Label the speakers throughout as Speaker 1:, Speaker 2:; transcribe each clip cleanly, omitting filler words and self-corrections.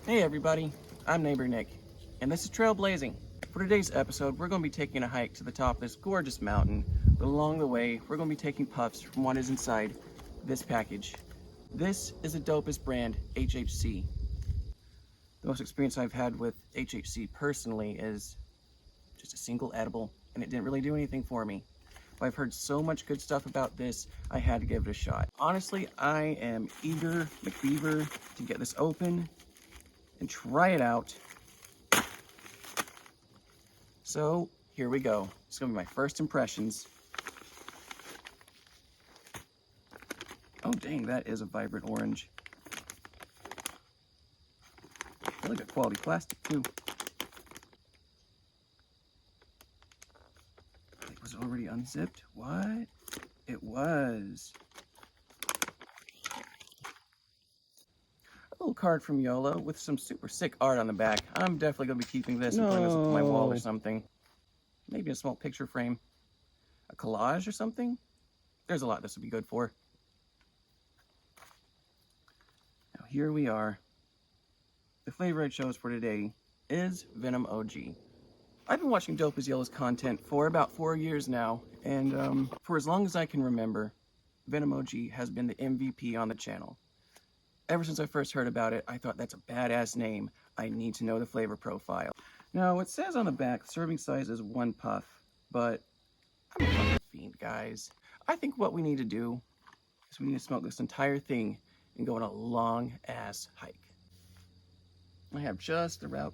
Speaker 1: Hey everybody, I'm Neighbor Nick, and this is Trailblazing. For today's episode, we're going to be taking a hike to the top of this gorgeous mountain, but along the way, we're going to be taking puffs from what is inside this package. This is a DOPEST brand, HHC. The most experience I've had with HHC personally is just a single edible, and it didn't really do anything for me. But I've heard so much good stuff about this, I had to give it a shot. Honestly, I am eager McBeaver to get this open and try it out. So here we go. It's gonna be my first impressions. Oh dang, that is a vibrant orange. Really good quality plastic too. It was already unzipped? What? It was. A little card from YOLO with some super sick art on the back. I'm definitely gonna be keeping this and putting this up on my wall or something. Maybe a small picture frame. A collage or something? There's a lot this would be good for. Now here we are. The flavor I chose for today is Venom OG. I've been watching Dope as Yellow's content for about 4 years now, and for as long as I can remember, Venom OG has been the MVP on the channel. Ever since I first heard about it, I thought that's a badass name. I need to know the flavor profile. Now, it says on the back, serving size is 1 puff, but I'm a fucking fiend, guys. I think what we need to do is we need to smoke this entire thing and go on a long-ass hike. I have just the route.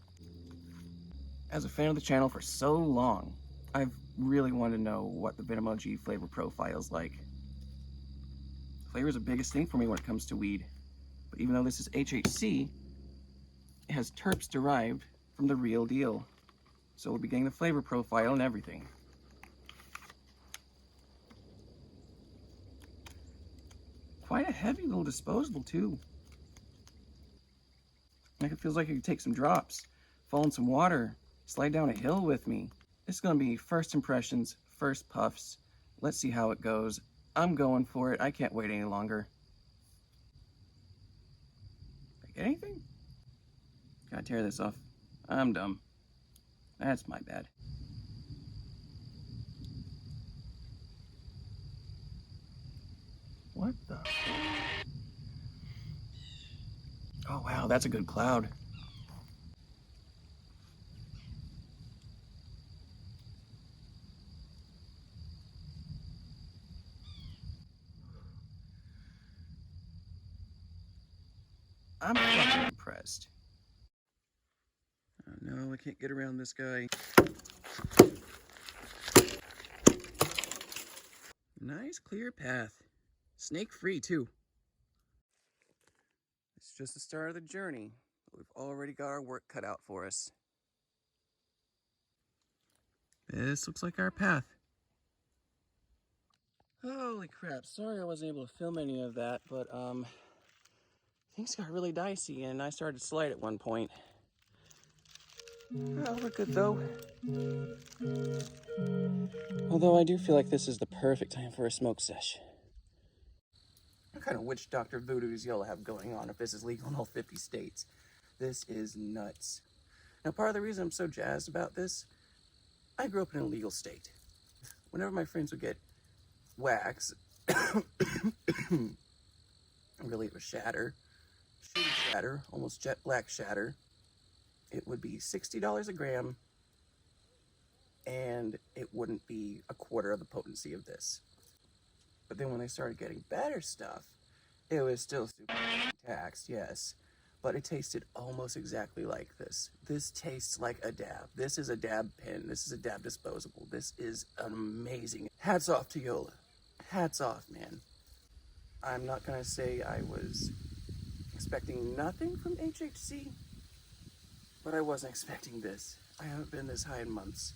Speaker 1: As a fan of the channel for so long, I've really wanted to know what the Venom OG flavor profile is like. Flavor is the biggest thing for me when it comes to weed. But even though this is HHC, it has terps derived from the real deal. So we'll be getting the flavor profile and everything. Quite a heavy little disposable too. Like it feels like I could take some drops, fall in some water, slide down a hill with me. This is gonna be first impressions, first puffs. Let's see how it goes. I'm going for it. I can't wait any longer. Get anything? Gotta tear this off. I'm dumb. That's my bad. What the? Oh wow, that's a good cloud. I'm fucking impressed. Oh no, I can't get around this guy. Nice clear path. Snake free too. It's just the start of the journey, but we've already got our work cut out for us. This looks like our path. Holy crap, sorry I wasn't able to film any of that, but things got really dicey and I started to slide at one point. Oh, we're good though. Although I do feel like this is the perfect time for a smoke sesh. What kind of witch doctor voodoo does y'all have going on if this is legal in all 50 states? This is nuts. Now, part of the reason I'm so jazzed about this, I grew up in a legal state. Whenever my friends would get wax, really it was shatter, shooting shatter, almost jet black shatter, it would be $60 a gram, and it wouldn't be a quarter of the potency of this. But then when they started getting better stuff, it was still super taxed, yes, but it tasted almost exactly like this. This tastes like a dab. This is a dab pen. This is a dab disposable. This is amazing. Hats off to Yola. Hats off, man. I'm not gonna say I was expecting nothing from HHC, but I wasn't expecting this. I haven't been this high in months.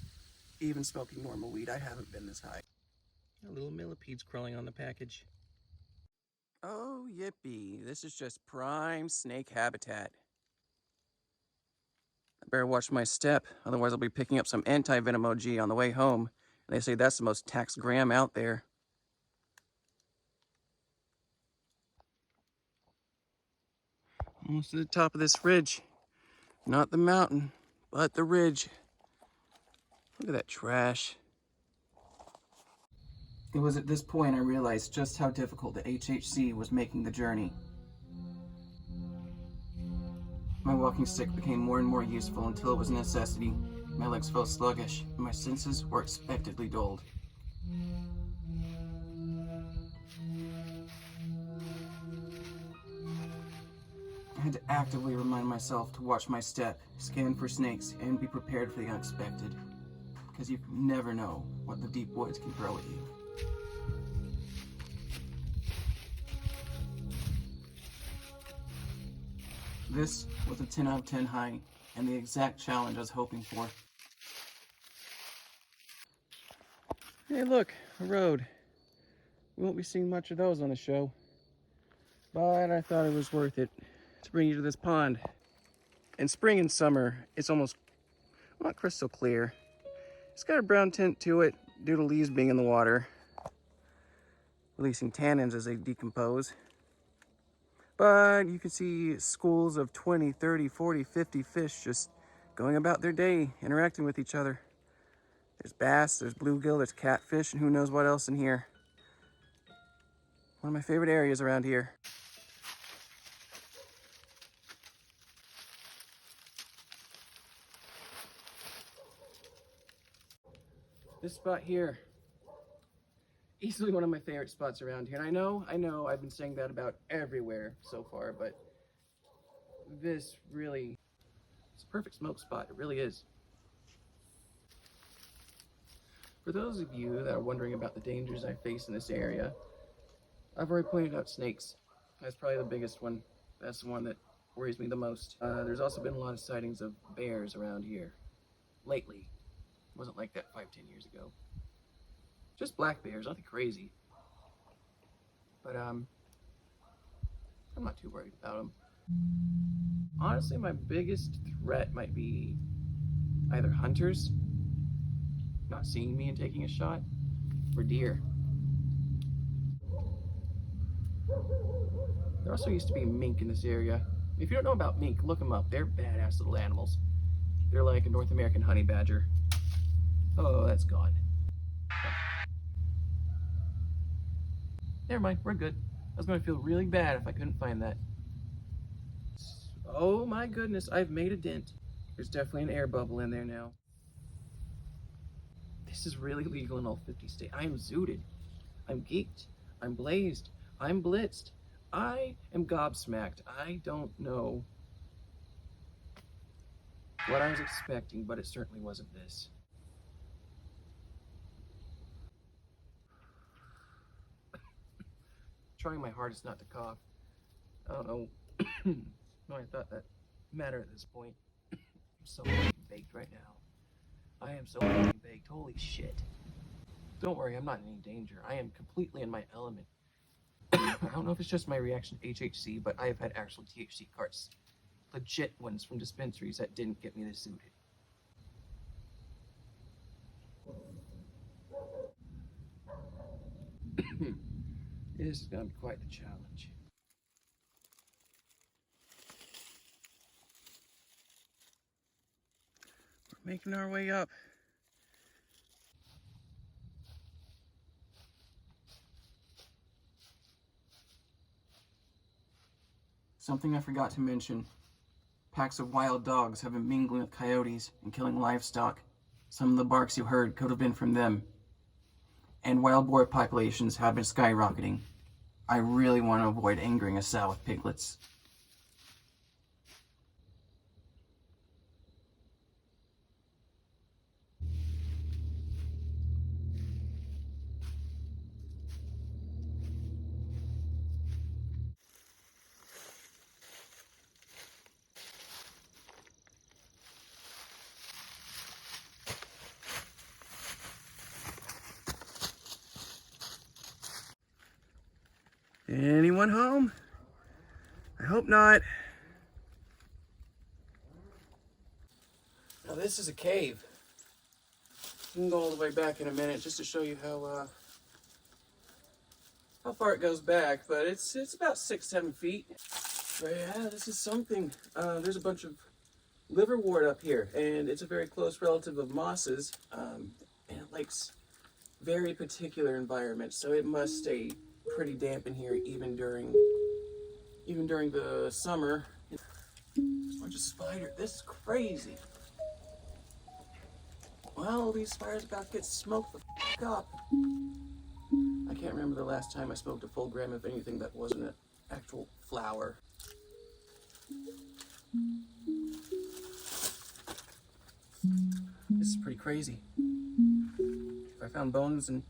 Speaker 1: Even smoking normal weed, I haven't been this high. Little millipedes crawling on the package. Oh, yippee. This is just prime snake habitat. I better watch my step, otherwise I'll be picking up some anti-venom OG on the way home. And they say that's the most taxed gram out there. Almost to the top of this ridge. Not the mountain, but the ridge. Look at that trash. It was at this point I realized just how difficult the HHC was making the journey. My walking stick became more and more useful until it was a necessity. My legs felt sluggish, and my senses were expectedly dulled. I had to actively remind myself to watch my step, scan for snakes, and be prepared for the unexpected. Because you never know what the deep woods can throw at you. This was a 10 out of 10 high, and the exact challenge I was hoping for. Hey look, a road. We won't be seeing much of those on the show, but I thought it was worth it to bring you to this pond. In spring and summer, it's almost not crystal clear. It's got a brown tint to it due to leaves being in the water, releasing tannins as they decompose. But you can see schools of 20, 30, 40, 50 fish just going about their day, interacting with each other. There's bass, there's bluegill, there's catfish, and who knows what else in here. One of my favorite areas around here. This spot here, easily one of my favorite spots around here. And I know, I've been saying that about everywhere so far, but this really, it's a perfect smoke spot. It really is. For those of you that are wondering about the dangers I face in this area, I've already pointed out snakes. That's probably the biggest one. That's the one that worries me the most. There's also been a lot of sightings of bears around here lately. It wasn't like that 5-10 years ago. Just black bears, nothing crazy. But I'm not too worried about them. Honestly, my biggest threat might be either hunters not seeing me and taking a shot, or deer. There also used to be mink in this area. If you don't know about mink, look them up. They're badass little animals. They're like a North American honey badger. Oh, that's gone. Never mind, we're good. I was going to feel really bad if I couldn't find that. Oh my goodness, I've made a dent. There's definitely an air bubble in there now. This is really legal in all 50 states. I am zooted. I'm geeked. I'm blazed. I'm blitzed. I am gobsmacked. I don't know what I was expecting, but it certainly wasn't this. Trying my hardest not to cough. I don't know. No, I thought that mattered at this point. I'm so fucking baked right now. I am so fucking baked. Holy shit. Don't worry, I'm not in any danger. I am completely in my element. I don't know if it's just my reaction to HHC, but I have had actual THC carts. Legit ones from dispensaries that didn't get me this suited. This is going to be quite the challenge. We're making our way up. Something I forgot to mention. Packs of wild dogs have been mingling with coyotes and killing livestock. Some of the barks you heard could have been from them. And wild boar populations have been skyrocketing. I really want to avoid angering a sow with piglets. Anyone home? I hope not. Now this is a cave. We can go all the way back in a minute just to show you how far it goes back, but it's about 6-7 feet. But yeah, this is something. There's a bunch of liverwort up here, and it's a very close relative of mosses, and it likes very particular environments, so it must stay pretty damp in here even during the summer. There's a bunch of spiders. This is crazy. Well, these spiders about to get smoked the f up. I can't remember the last time I smoked a full gram of anything that wasn't an actual flower. This is pretty crazy. If I found bones and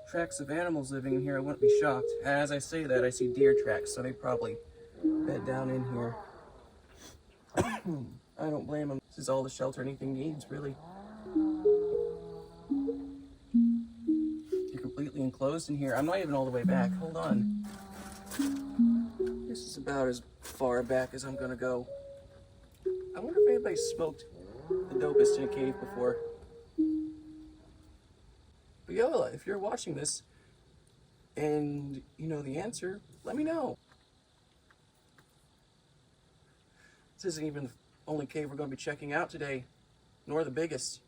Speaker 1: tracks of animals living in here, I wouldn't be shocked. As I say that, I see deer tracks, so they probably bed down in here. I don't blame them. This is all the shelter anything needs, really. You're completely enclosed in here. I'm not even all the way back. Hold on. This is about as far back as I'm gonna go. I wonder if anybody smoked the dopest in a cave before. But yo, if you're watching this and you know the answer, let me know. This isn't even the only cave we're going to be checking out today, nor the biggest.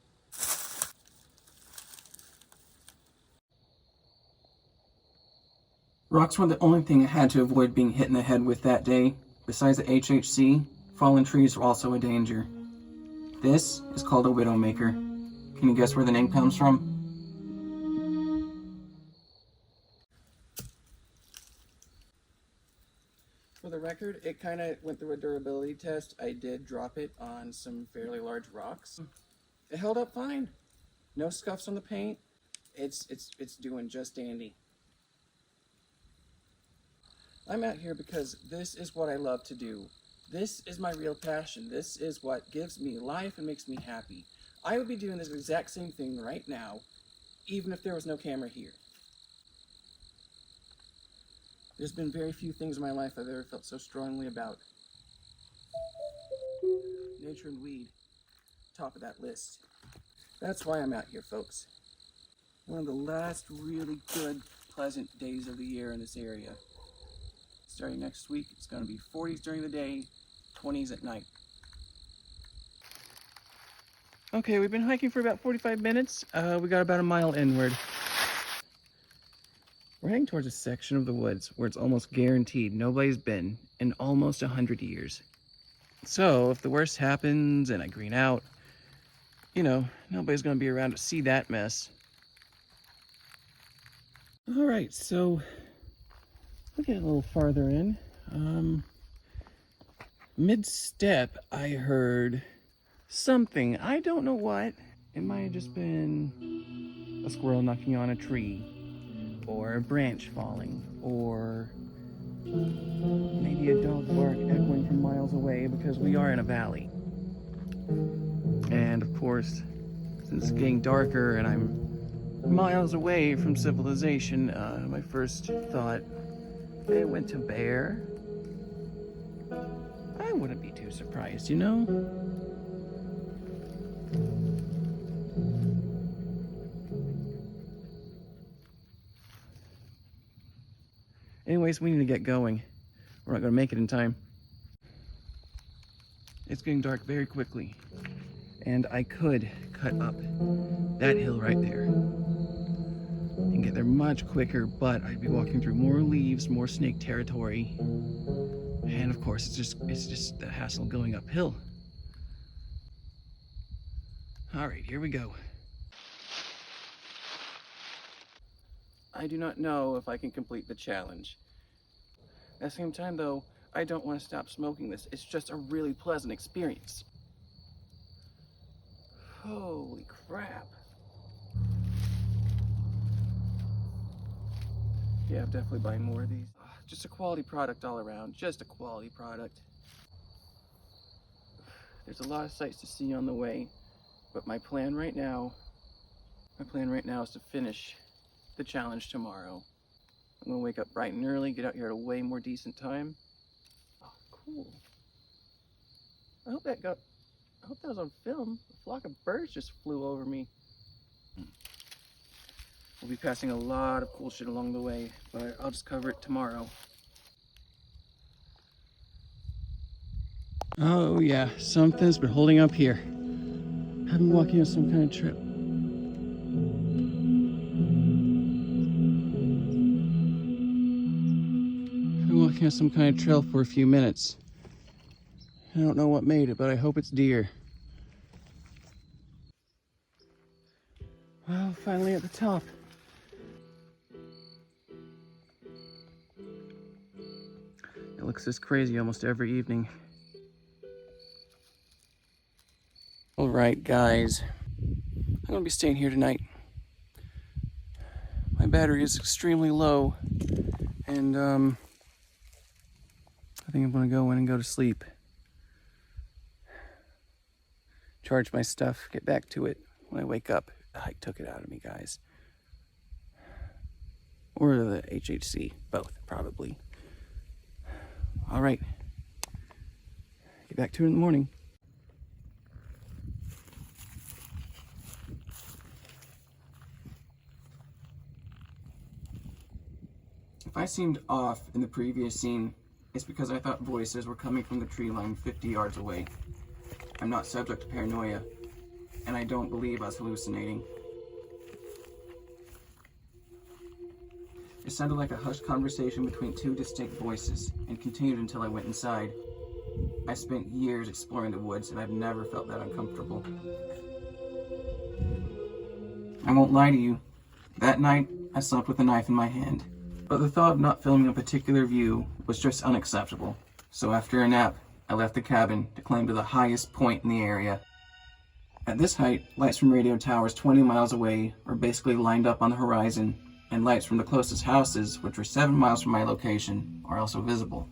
Speaker 1: Rocks were the only thing I had to avoid being hit in the head with that day. Besides the HHC, fallen trees were also a danger. This is called a widowmaker. Can you guess where the name comes from? For the record, it kind of went through a durability test. I did drop it on some fairly large rocks. It held up fine. No scuffs on the paint. It's doing just dandy. I'm out here because this is what I love to do. This is my real passion. This is what gives me life and makes me happy. I would be doing this exact same thing right now, even if there was no camera here. There's been very few things in my life I've ever felt so strongly about. Nature and weed, top of that list. That's why I'm out here, folks. One of the last really good, pleasant days of the year in this area. Starting next week, it's going to be 40s during the day, 20s at night. Okay, we've been hiking for about 45 minutes. We got about a mile inward. We're heading towards a section of the woods where it's almost guaranteed nobody's been in almost 100 years. So if the worst happens and I green out, you know, nobody's going to be around to see that mess. All right, so we'll get a little farther in. Mid-step, I heard something. I don't know what. It might have just been a squirrel knocking on a tree, or a branch falling, or maybe a dog bark echoing from miles away, because we are in a valley. And of course, since it's getting darker and I'm miles away from civilization, my first thought, it went to bear. I wouldn't be too surprised, you know? Anyways, we need to get going. We're not going to make it in time. It's getting dark very quickly, and I could cut up that hill right there and get there much quicker, but I'd be walking through more leaves, more snake territory, and of course it's just the hassle going uphill. All right, here we go. I do not know if I can complete the challenge. At the same time, though, I don't want to stop smoking this. It's just a really pleasant experience. Holy crap. Yeah, I'm definitely buying more of these. Just a quality product all around. Just a quality product. There's a lot of sights to see on the way, but my plan right now is to finish the challenge tomorrow. I'm gonna wake up bright and early, get out here at a way more decent time. Oh, cool. I hope that was on film. A flock of birds just flew over me. We'll be passing a lot of cool shit along the way, but I'll just cover it tomorrow. Oh yeah, something's been holding up here. I've been walking on some kind of trip. I've been walking on some kind of trail for a few minutes. I don't know what made it, but I hope it's deer. Well, finally at the top. It looks this crazy almost every evening. All right, guys. I'm gonna be staying here tonight. My battery is extremely low, and I think I'm gonna go in and go to sleep. Charge my stuff, get back to it when I wake up. The hike took it out of me, guys. Or the HHC, both, probably. All right, get back to it in the morning. If I seemed off in the previous scene, it's because I thought voices were coming from the tree line 50 yards away. I'm not subject to paranoia, and I don't believe I was hallucinating. It sounded like a hushed conversation between two distinct voices, and continued until I went inside. I spent years exploring the woods, and I've never felt that uncomfortable. I won't lie to you. That night, I slept with a knife in my hand. But the thought of not filming a particular view was just unacceptable. So after a nap, I left the cabin to climb to the highest point in the area. At this height, lights from radio towers 20 miles away were basically lined up on the horizon, and lights from the closest houses, which were 7 miles from my location, are also visible.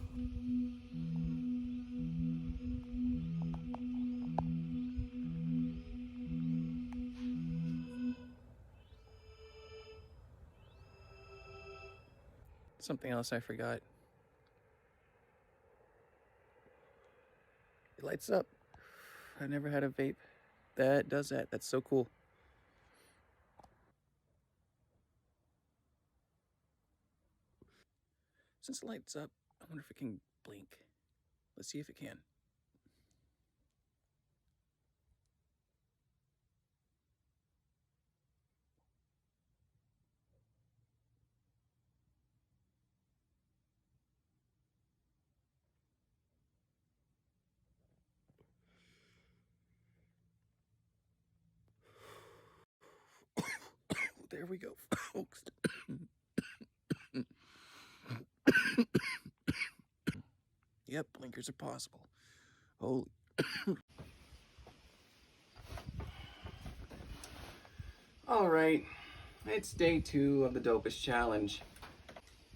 Speaker 1: Something else I forgot. It lights up. I've never had a vape that does that. That's so cool. Since it lights up, I wonder if it can blink. Let's see if it can. There we go, folks. Yep, blinkers are possible. Holy. All right, it's day 2 of the DOPEST challenge.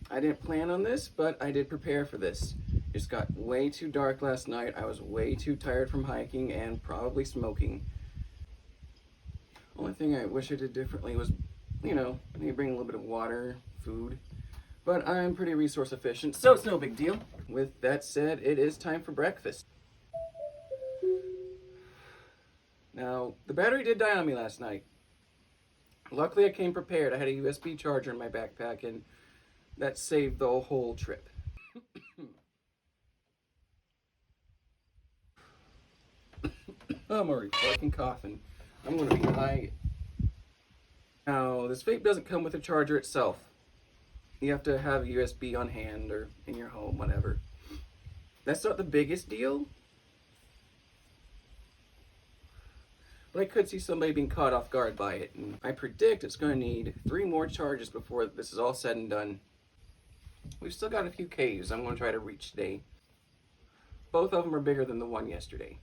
Speaker 1: I didn't plan on this, but I did prepare for this. It just got way too dark last night. I was way too tired from hiking and probably smoking. Only thing I wish I did differently was, maybe bring a little bit of water, food. But I'm pretty resource efficient, so it's no big deal. With that said, it is time for breakfast. Now, the battery did die on me last night. Luckily, I came prepared. I had a USB charger in my backpack, and that saved the whole trip. I'm already fucking coughing. I'm gonna be high. Now, this vape doesn't come with a charger itself. You have to have a USB on hand or in your home, whatever. That's not the biggest deal. But I could see somebody being caught off guard by it, and I predict it's going to need 3 more charges before this is all said and done. We've still got a few Ks I'm going to try to reach today. Both of them are bigger than the one yesterday.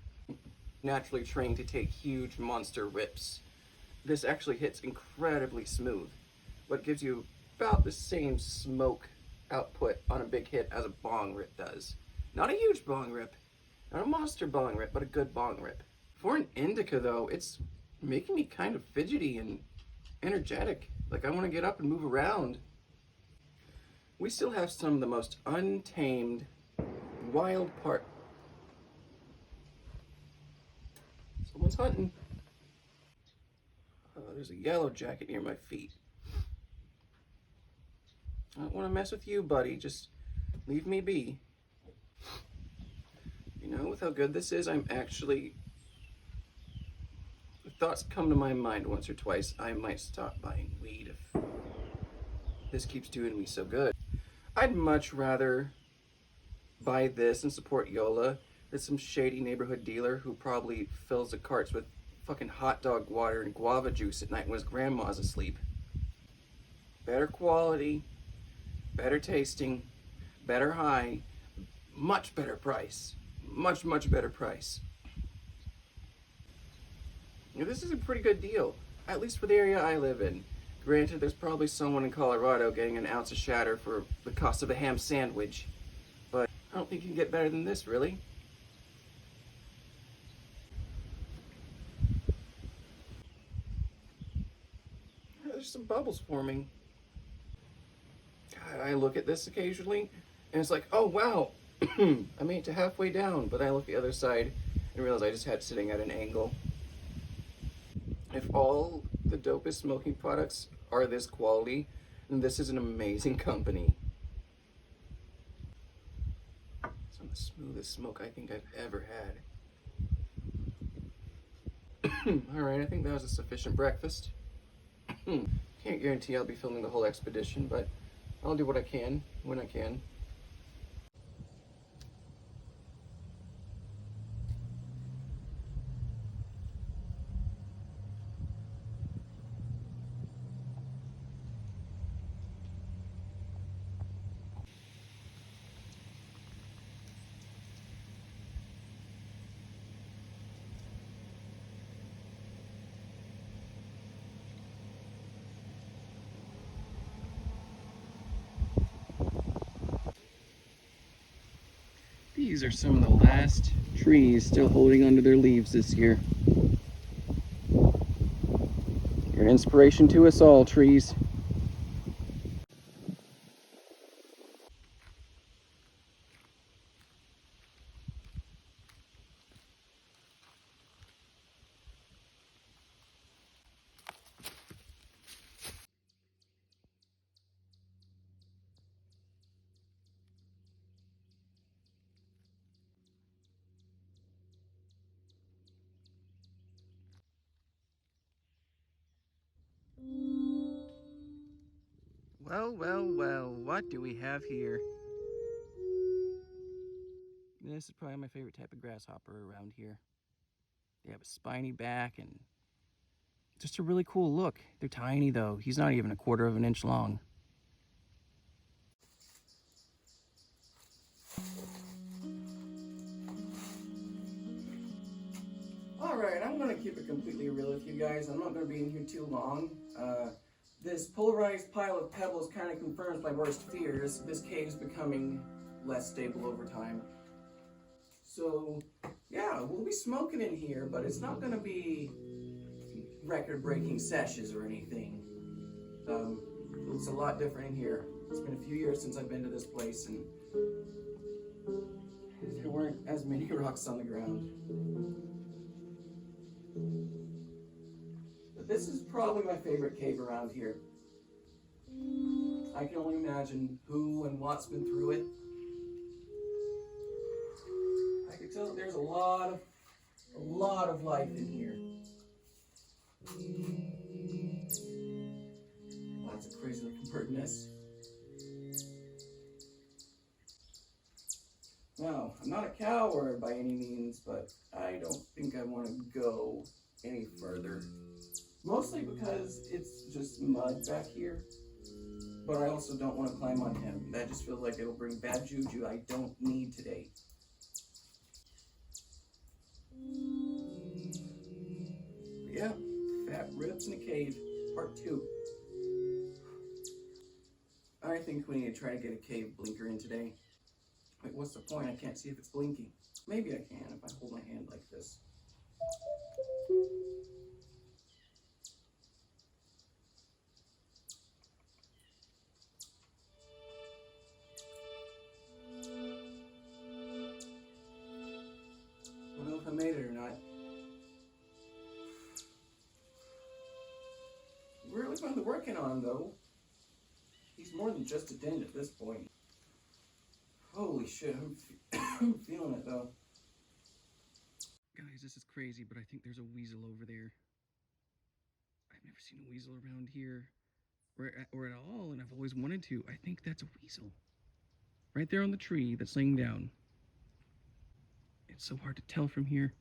Speaker 1: Naturally trained to take huge monster rips. This actually hits incredibly smooth, but gives you about the same smoke output on a big hit as a bong rip does. Not a huge bong rip, not a monster bong rip, but a good bong rip. For an indica though, it's making me kind of fidgety and energetic. Like I want to get up and move around. we still have some of the most untamed, wild part. Someone's hunting. There's a yellow jacket near my feet. I don't want to mess with you, buddy. Just leave me be. You know, with how good this is, I'm actually... If thoughts come to my mind once or twice, I might stop buying weed if this keeps doing me so good. I'd much rather buy this and support Yola than some shady neighborhood dealer who probably fills the carts with fucking hot dog water and guava juice at night when his grandma's asleep. Better quality, better tasting, better high, much better price. Much, much better price. You know, this is a pretty good deal, at least for the area I live in. Granted, there's probably someone in Colorado getting an ounce of shatter for the cost of a ham sandwich, but I don't think you can get better than this, really. There's some bubbles forming. God, I look at this occasionally, and it's like, oh wow, I made it to halfway down, but I look the other side and realize I just had it sitting at an angle. If all the dopest smoking products are this quality, then this is an amazing company. Some of the smoothest smoke I think I've ever had. Alright, I think that was a sufficient breakfast. Can't guarantee I'll be filming the whole expedition, but I'll do what I can, when I can. These are some of the last trees still holding onto their leaves this year. You're an inspiration to us all, trees. Well, what do we have here? This is probably my favorite type of grasshopper around here. They have a spiny back and just a really cool look. They're tiny though. He's not even 1/4 of an inch long. Alright, I'm going to keep it completely real with you guys. I'm not going to be in here too long. This polarized pile of pebbles kind of confirms my worst fears. This cave's becoming less stable over time. So, yeah, we'll be smoking in here, but it's not going to be record-breaking sessions or anything. It's a lot different in here. It's been a few years since I've been to this place, and there weren't as many rocks on the ground. But this is probably my favorite cave around here. I can only imagine who and what's been through it. I can tell that there's a lot of life in here. Lots of crazy looking bird nests. Now, I'm not a coward by any means, but I don't think I want to go any further. Mostly because it's just mud back here. But I also don't want to climb on him. That just feels like it'll bring bad juju I don't need today. But yeah, Fat Ribs in a Cave, Part 2. I think we need to try to get a cave blinker in today. Wait, what's the point? I can't see if it's blinking. Maybe I can if I hold my hand like this. finally working on him, though. He's more than just a den at this point. Holy shit, I'm feeling it, though. Guys, this is crazy, but I think there's a weasel over there. I've never seen a weasel around here, or at all, and I've always wanted to. I think that's a weasel. Right there on the tree that's laying down. It's so hard to tell from here.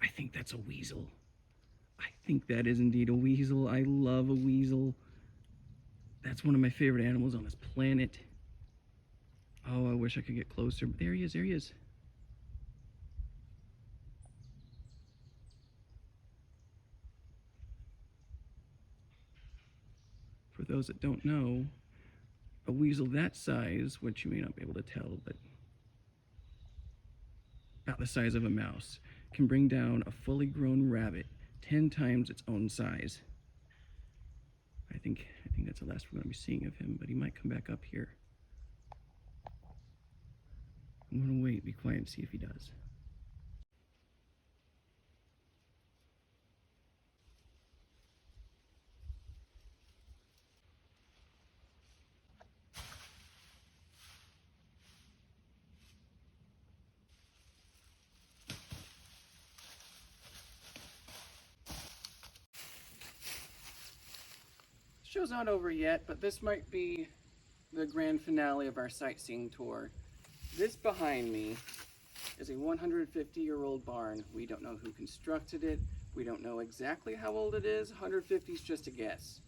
Speaker 1: I think that's a weasel. I think that is indeed a weasel. I love a weasel. That's one of my favorite animals on this planet. Oh, I wish I could get closer, but there he is, there he is. For those that don't know, a weasel that size, which you may not be able to tell, but about the size of a mouse, can bring down a fully grown rabbit 10 times its own size. I think that's the last we're going to be seeing of him, but he might come back up here. I'm going to wait, be quiet, and see if he does. Show's not over yet, but this might be the grand finale of our sightseeing tour. This behind me is a 150-year-old barn. We don't know who constructed it. We don't know exactly how old it is. 150 is just a guess.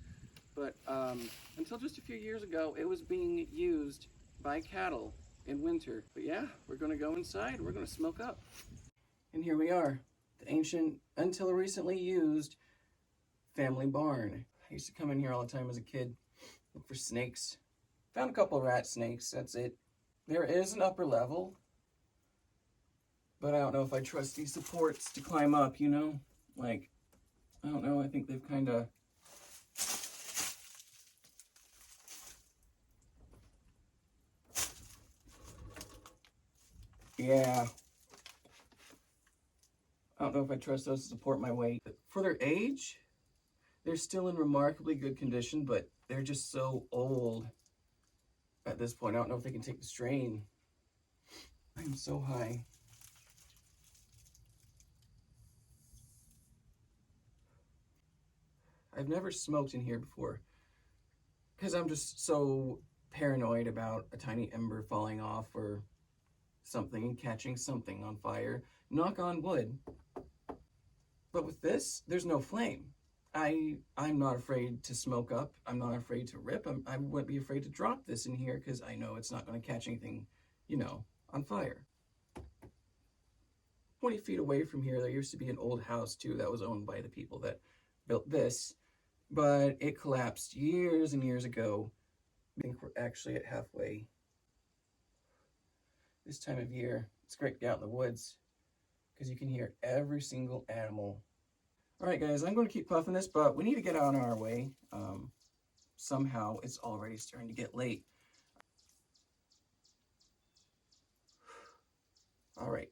Speaker 1: But until just a few years ago, it was being used by cattle in winter. But yeah, we're gonna go inside. We're gonna smoke up. And here we are, the ancient, until recently used family barn. I used to come in here all the time as a kid, look for snakes. Found a couple of rat snakes, that's it. There is an upper level, but I don't know if I trust these supports to climb up, you know? Like, I don't know, I think they've kind of... Yeah. I don't know if I trust those to support my weight. For their age, they're still in remarkably good condition, but they're just so old at this point. I don't know if they can take the strain. I'm so high. I've never smoked in here before because I'm just so paranoid about a tiny ember falling off or something and catching something on fire. Knock on wood. But with this, there's no flame. I'm not afraid to smoke up. I'm not afraid to rip. I wouldn't be afraid to drop this in here because I know it's not going to catch anything, you know, on fire. 20 feet away from here, there used to be an old house too that was owned by the people that built this, but it collapsed years and years ago. I think we're actually at halfway. This time of year, it's great to get out in the woods because you can hear every single animal. All right, guys, I'm going to keep puffing this, but we need to get on our way. Somehow, it's already starting to get late. All right.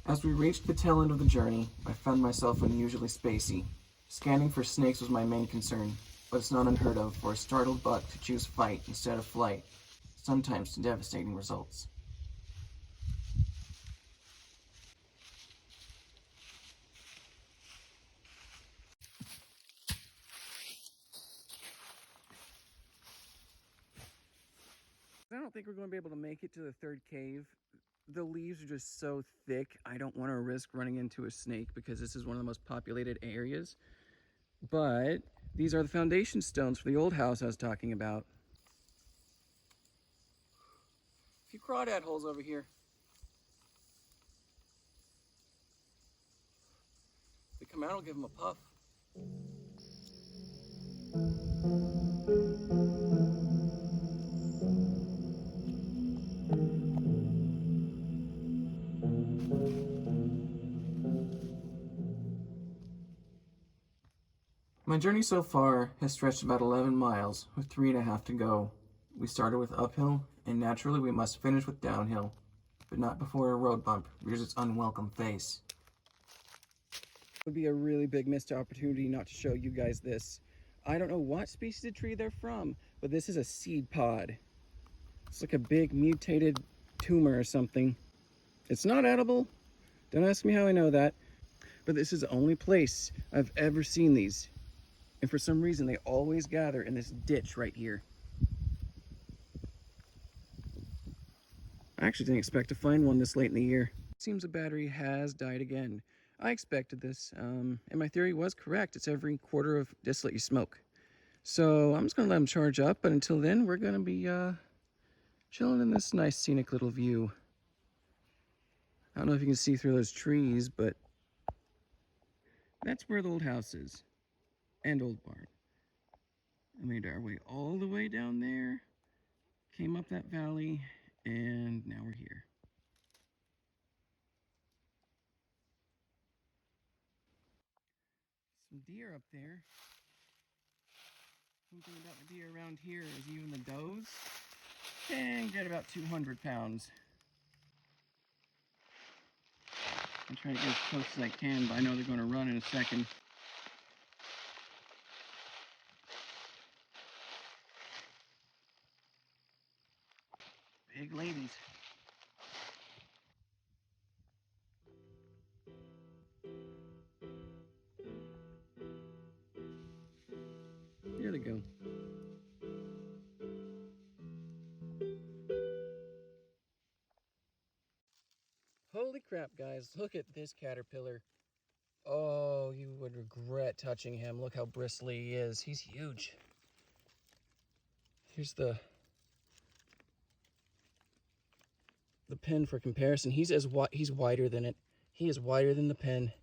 Speaker 1: As we reached the tail end of the journey, I found myself unusually spacey. Scanning for snakes was my main concern, but it's not unheard of for a startled buck to choose fight instead of flight, sometimes to devastating results. I don't think we're going to be able to make it to the third cave. The leaves are just so thick, I don't want to risk running into a snake because this is one of the most populated areas. But these are the foundation stones for the old house I was talking about. A few crawdad holes over here. If they come out, I'll give them a puff. My journey so far has stretched about 11 miles, with 3.5 to go. We started with uphill, and naturally we must finish with downhill. but not before a road bump rears its unwelcome face. It would be a really big missed opportunity not to show you guys this. I don't know what species of tree they're from, but this is a seed pod. It's like a big mutated tumor or something. It's not edible. Don't ask me how I know that. But this is the only place I've ever seen these. And for some reason, they always gather in this ditch right here. I actually didn't expect to find one this late in the year. Seems the battery has died again. I expected this, and my theory was correct. It's every quarter of distillate you smoke. So I'm just gonna let them charge up, but until then, we're gonna be chilling in this nice scenic little view. I don't know if you can see through those trees, but that's where the old house is, and old barn. I made our way all the way down there, came up that valley, and now we're here. Some deer up there. One thing about the deer around here is even the does can get about 200 pounds. I'm trying to get as close as I can, but I know they're going to run in a second. Big ladies. Here they go. Holy crap, guys. Look at this caterpillar. Oh, you would regret touching him. Look how bristly he is. He's huge. Here's the pin for comparison. He's wider than it. He is wider than the pin.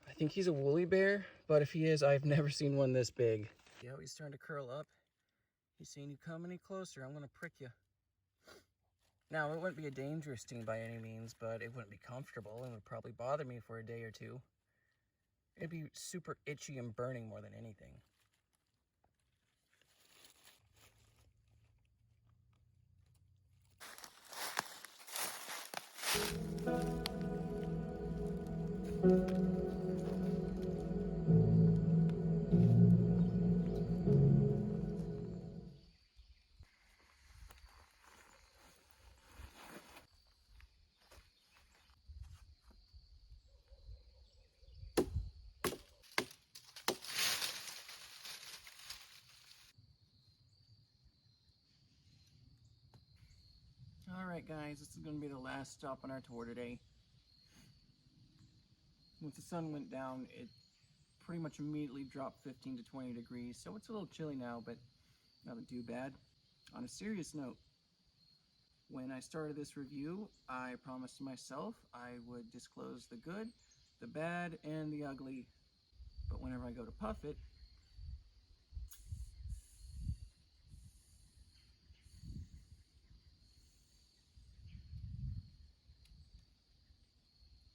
Speaker 1: I think he's a woolly bear, but if he is, I've never seen one this big. Yeah, he's starting to curl up. He's seeing you come any closer. I'm gonna prick you. Now, it wouldn't be a dangerous sting by any means, but it wouldn't be comfortable and would probably bother me for a day or two. It'd be super itchy and burning more than anything. Alright guys, this is going to be the last stop on our tour today. Once the sun went down, it pretty much immediately dropped 15 to 20 degrees, so it's a little chilly now, but nothing too bad. On a serious note, when I started this review, I promised myself I would disclose the good, the bad, and the ugly, but whenever I go to puff it,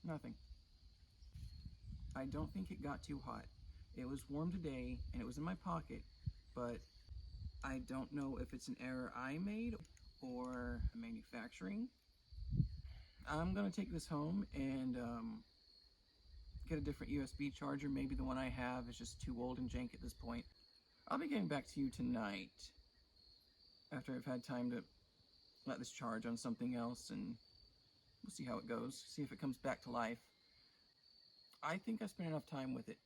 Speaker 1: nothing. I don't think it got too hot. It was warm today, and it was in my pocket, but I don't know if it's an error I made or manufacturing. I'm gonna take this home and get a different USB charger. Maybe the one I have is just too old and jank at this point. I'll be getting back to you tonight after I've had time to let this charge on something else, and we'll see how it goes, see if it comes back to life. I think I spent enough time with it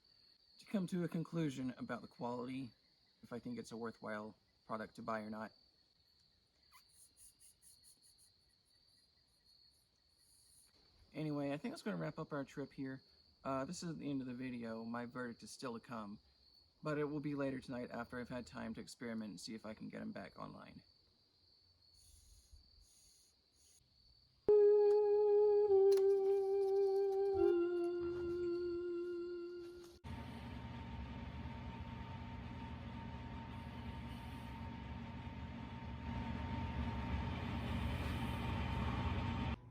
Speaker 1: to come to a conclusion about the quality, if I think it's a worthwhile product to buy or not. Anyway, I think that's going to wrap up our trip here. This is the end of the video. My verdict is still to come, but it will be later tonight after I've had time to experiment and see if I can get them back online.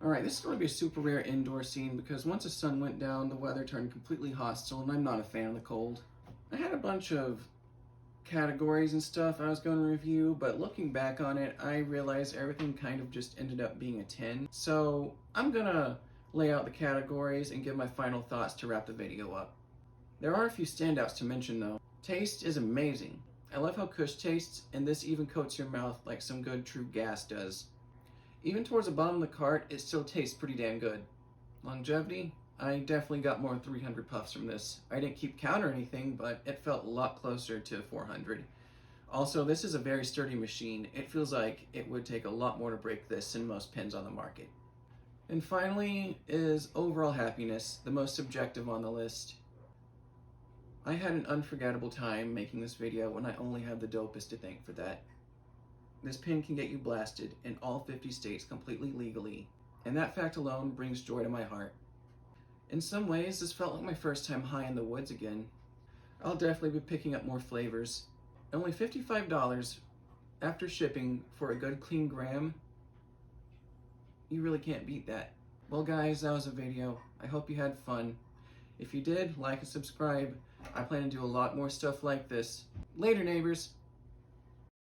Speaker 1: Alright, this is going to be a super rare indoor scene because once the sun went down, the weather turned completely hostile, and I'm not a fan of the cold. I had a bunch of categories and stuff I was going to review, but looking back on it, I realized everything kind of just ended up being a 10. So I'm gonna lay out the categories and give my final thoughts to wrap the video up. There are a few standouts to mention though. Taste is amazing. I love how Kush tastes, and this even coats your mouth like some good true gas does. Even towards the bottom of the cart, it still tastes pretty damn good. Longevity, I definitely got more than 300 puffs from this. I didn't keep count or anything, but it felt a lot closer to 400. Also, this is a very sturdy machine. It feels like it would take a lot more to break this than most pens on the market. And finally is overall happiness, the most subjective on the list. I had an unforgettable time making this video when I only have the DOPEST to thank for that. This pen can get you blasted in all 50 states completely legally, and that fact alone brings joy to my heart. In some ways, this felt like my first time high in the woods again. I'll definitely be picking up more flavors. Only $55 after shipping for a good clean gram. You really can't beat that. Well guys, that was a video. I hope you had fun. If you did, like and subscribe. I plan to do a lot more stuff like this. Later, neighbors.